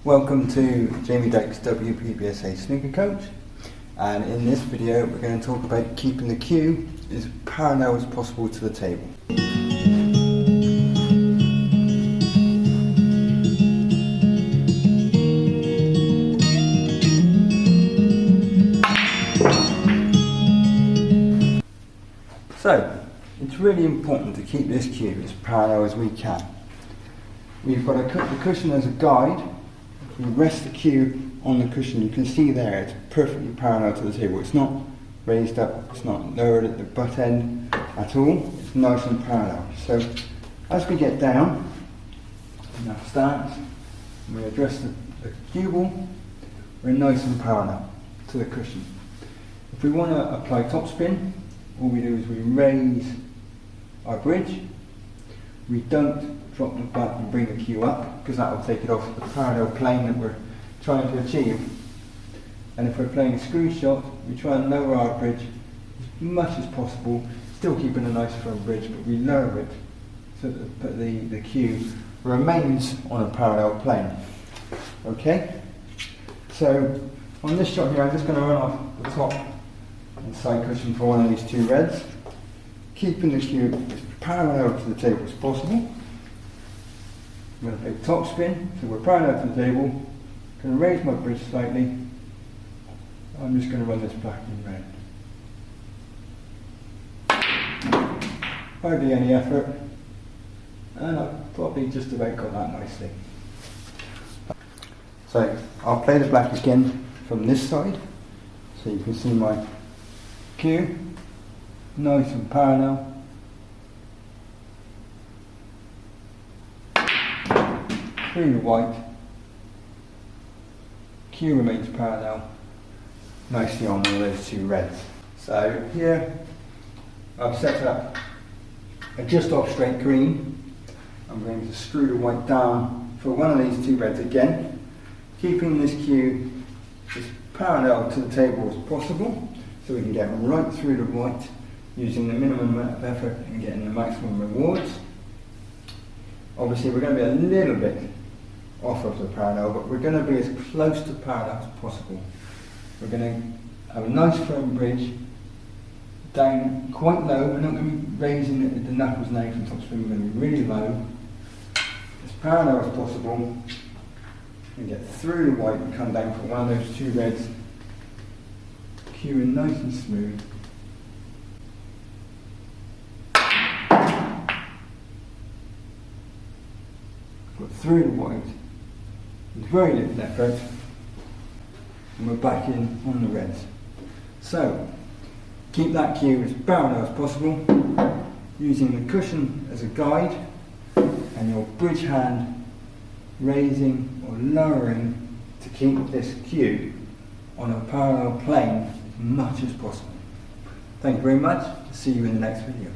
Welcome to Dykes WPBSA Snooker Coach, and in this video we're going to talk about keeping the cue as parallel as possible to the table. So, it's really important to keep this cue as parallel as we can. We've got the cushion as a guide. If we rest the cue on the cushion, you can see there it's perfectly parallel to the table. It's not raised up, it's not lowered at the butt end at all. It's nice and parallel. So as we get down in our stance, and we address the cue ball, we're nice and parallel to the cushion. If we want to apply topspin, all we do is we raise our bridge. We don't drop the butt and bring the cue up, because that will take it off the parallel plane that we're trying to achieve. And if we're playing a screw shot, we try and lower our bridge as much as possible, still keeping a nice firm bridge, but we lower it so that the cue remains on a parallel plane. Okay? So on this shot here, I'm just going to run off the top and side cushion for one of these two reds, keeping the cue as parallel to the table as possible. I'm going to play top spin, so we're parallel to the table. I'm going to raise my bridge slightly. I'm just going to run this black and red. Hardly any effort, and I've probably just about got that nicely. So I'll play the black again from this side, so you can see my cue, nice and parallel. Through the white, cue remains parallel, nicely on one of those two reds. So here I've set up a just off straight green. I'm going to screw the white down for one of these two reds again, keeping this cue as parallel to the table as possible, so we can get right through the white using the minimum amount of effort and getting the maximum rewards. Obviously we're going to be a little bit off of the parallel, but we're going to be as close to parallel as possible. We're going to have a nice firm bridge down quite low. We're not going to be raising the knuckles now from top spin. We're going to be really low, as parallel as possible, and get through the white and come down for one of those two reds, cueing nice and smooth. Got through the white with very little effort, and we're back in on the reds. So keep that cue as parallel as possible, using the cushion as a guide, and your bridge hand raising or lowering to keep this cue on a parallel plane as much as possible. Thank you very much. See you in the next video.